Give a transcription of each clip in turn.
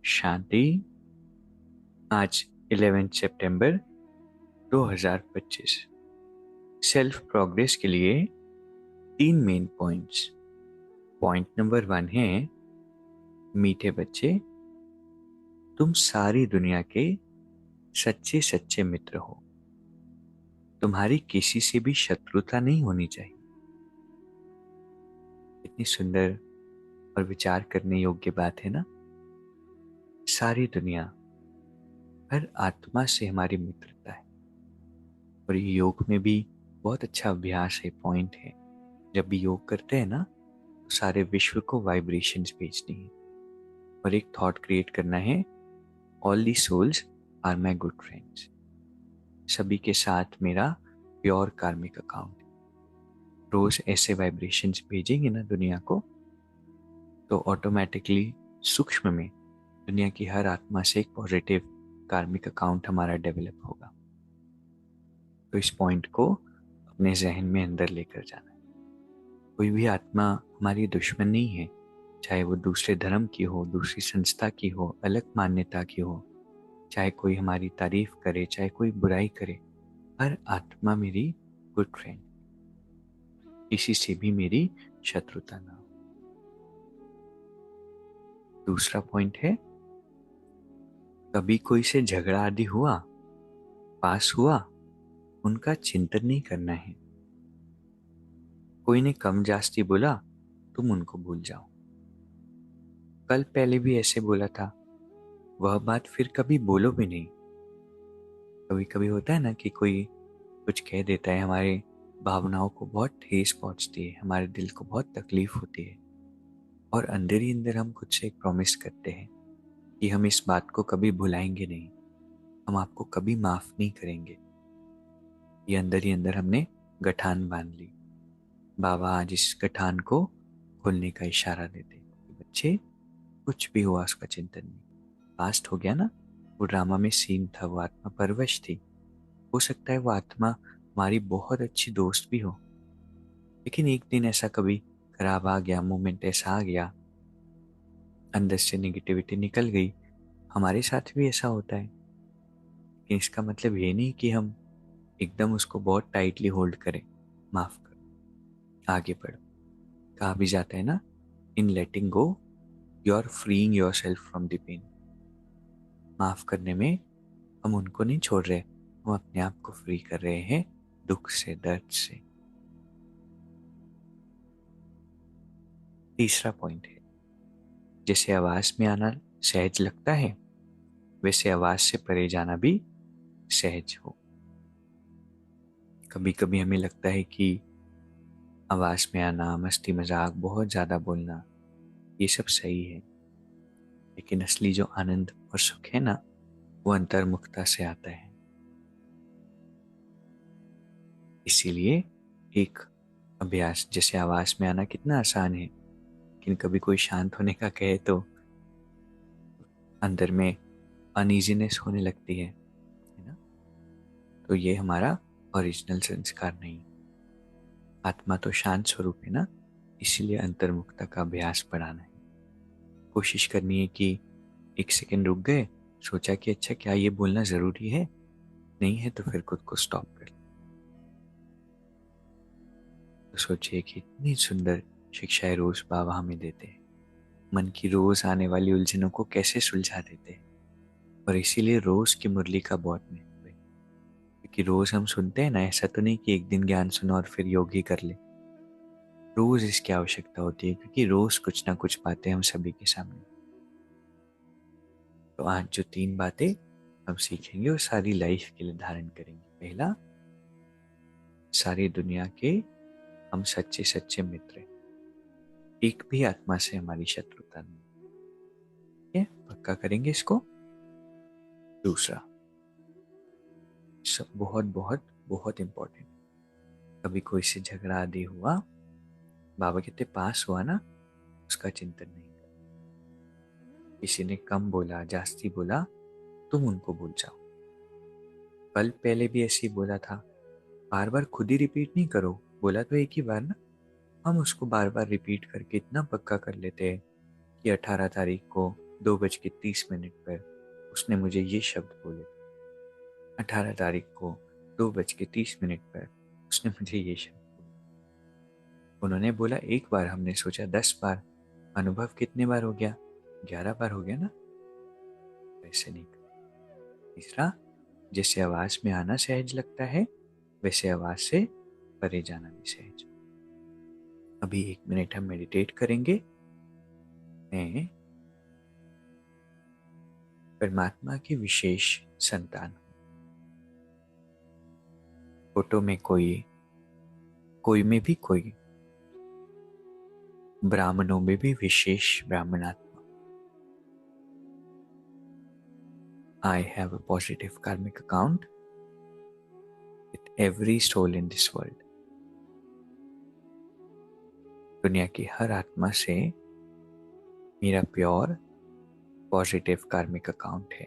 शांति। आज 11 सितंबर 2025। Self progress के लिए 3 मेन पॉइंट्स। पॉइंट नंबर 1 है, मीठे बच्चे, तुम सारी दुनिया के सच्चे सच्चे मित्र हो। तुम्हारी किसी से भी शत्रुता नहीं होनी चाहिए। इतनी सुंदर और विचार करने योग्य बात है ना। सारी दुनिया, हर आत्मा से हमारी मित्रता है। और ये योग में भी बहुत अच्छा अभ्यास है, पॉइंट है। जब भी योग करते हैं ना, तो सारे विश्व को वाइब्रेशंस भेजनी है और एक थॉट क्रिएट करना है, all the souls are my good friends. सभी के साथ मेरा प्योर कार्मिक अकाउंट। रोज ऐसे वाइब्रेशंस भेजेंगे ना दुनिया को, तो ऑटोमेटिकली सूक्ष्म में दुनिया की हर आत्मा से एक पॉजिटिव कार्मिक अकाउंट हमारा डेवलप होगा। तो इस पॉइंट को अपने जहन में अंदर लेकर जाना है। कोई भी आत्मा हमारी दुश्मन नहीं है, चाहे वो दूसरे धर्म की हो, दूसरी संस्था की हो, अलग मान्यता की हो, चाहे कोई हमारी तारीफ करे, चाहे कोई बुराई करे, हर आत्मा मेरी गुड फ्रेंड। किसी से भी मेरी शत्रुता ना हो। दूसरा पॉइंट है, कभी कोई से झगड़ा आदि हुआ, पास हुआ, उनका चिंतन नहीं करना है। कोई ने कम जास्ती बोला, तुम उनको भूल जाओ। कल पहले भी ऐसे बोला था, वह बात फिर कभी बोलो भी नहीं। कभी कभी होता है ना कि कोई कुछ कह देता है, हमारे भावनाओं को बहुत ठेस पहुंचती है, हमारे दिल को बहुत तकलीफ होती है, और अंदर ही अंदर हम खुद से एक प्रॉमिस करते हैं कि हम इस बात को कभी भुलाएंगे नहीं, हम आपको कभी माफ नहीं करेंगे। ये अंदर ही अंदर हमने गठान बांध ली। बाबा आज इस गठान को खोलने का इशारा देते कि बच्चे, कुछ भी हुआ उसका चिंतन नहीं। पास्ट हो गया ना, वो ड्रामा में सीन था, वो आत्मा परवश थी। हो सकता है वो आत्मा हमारी बहुत अच्छी दोस्त भी हो, लेकिन एक दिन ऐसा कभी खराब आ गया, मोमेंट ऐसा आ गया, अंदर से नेगेटिविटी निकल गई। हमारे साथ भी ऐसा होता है, लेकिन इसका मतलब ये नहीं कि हम एकदम उसको बहुत टाइटली होल्ड करें। माफ करो, आगे बढ़ो। कहा भी जाता है ना, in letting go you are freeing yourself from the pain. माफ करने में हम उनको नहीं छोड़ रहे, हम अपने आप को फ्री कर रहे हैं दुख से, दर्द से। तीसरा पॉइंट है, जैसे आवाज में आना सहज लगता है, वैसे आवाज से परे जाना भी सहज हो। कभी कभी हमें लगता है कि आवाज में आना, मस्ती मजाक, बहुत ज्यादा बोलना, ये सब सही है, लेकिन असली जो आनंद और सुख है ना, वो अंतर्मुखता से आता है। इसीलिए एक अभ्यास, जैसे आवाज में आना कितना आसान है, लेकिन कभी कोई शांत होने का कहे तो अंदर में अनईजीनेस होने लगती है ना। तो ये हमारा ओरिजिनल संस्कार नहीं। आत्मा तो शांत स्वरूप है ना, इसीलिए अंतर्मुखता का अभ्यास बढ़ाना है। कोशिश करनी है कि एक सेकंड रुक गए, सोचा कि अच्छा क्या ये बोलना जरूरी है, नहीं है तो फिर खुद को स्टॉप कर। तो सोचिए कि इतनी सुंदर शिक्षाएं रोज बाबा हमें देते हैं, मन की रोज आने वाली उलझनों को कैसे सुलझा देते हैं। और इसीलिए रोज की मुरली का बहुत महत्व है, क्योंकि रोज हम सुनते हैं ना, ऐसा तो नहीं कि एक दिन ज्ञान सुनो और फिर योग ही कर ले। रोज इसकी आवश्यकता होती है, क्योंकि रोज कुछ ना कुछ बातें हम सभी के सामने। तो आज जो 3 बातें हम सीखेंगे वो सारी लाइफ के लिए धारण करेंगे। पहला, सारी दुनिया के हम सच्चे सच्चे मित्र हैं, एक भी आत्मा से हमारी शत्रुता नहीं। ठीक है, पक्का करेंगे इसको। दूसरा, सब बहुत बहुत बहुत इंपॉर्टेंट, कभी कोई से झगड़ा आदि हुआ, बाबा कहते पास हुआ ना, उसका चिंतन नहीं कर। किसी ने कम बोला, जास्ती बोला, तुम उनको भूल जाओ। कल पहले भी ऐसे ही बोला था, बार बार खुद ही रिपीट नहीं करो, बोला तो एक ही बार ना। हम उसको बार बार रिपीट करके इतना पक्का कर लेते हैं कि 18 तारीख को 2:30 पर उसने मुझे ये शब्द बोले। 18 तारीख को 2:30 पर उसने मुझे ये शब्द बोले। उन्होंने बोला 1 बार, हमने सोचा 10 बार। अनुभव कितने बार हो गया? 11 बार हो गया ना। वैसे नहीं। तीसरा, जैसे आवाज में आना सहज लगता है वैसे आवाज से परे जाना भी सहज। अभी 1 मिनट हम मेडिटेट करेंगे। मैं परमात्मा की विशेष संतान हूँ। फोटो में कोई में भी कोई, ब्राह्मणों में भी विशेष ब्राह्मणात्मा। I have a positive karmic account with every soul in this world. दुनिया की हर आत्मा से मेरा प्योर पॉजिटिव कार्मिक अकाउंट है।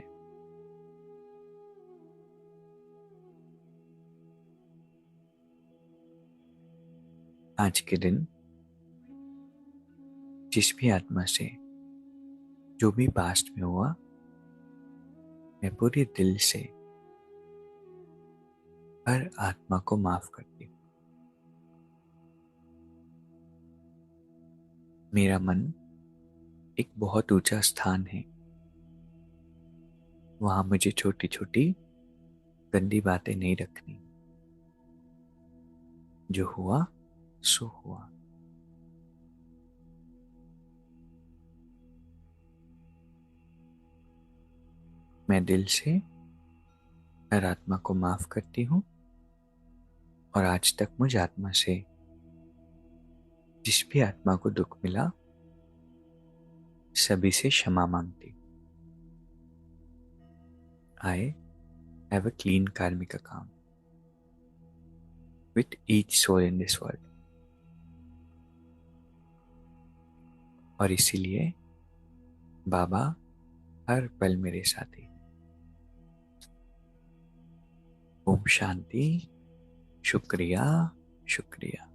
आज के दिन जिस भी आत्मा से जो भी पास्ट में हुआ, मैं पूरे दिल से हर आत्मा को माफ करती हूँ। मेरा मन एक बहुत ऊंचा स्थान है, वहां मुझे छोटी छोटी गंदी बातें नहीं रखनी। जो हुआ सो हुआ। मैं दिल से हर आत्मा को माफ करती हूँ और आज तक मुझ आत्मा से जिस भी आत्मा को दुख मिला सभी से क्षमा मांगती हूँ। I have a clean karmic account with each soul in this world. और इसीलिए बाबा हर पल मेरे साथी। ओम शांति। शुक्रिया शुक्रिया।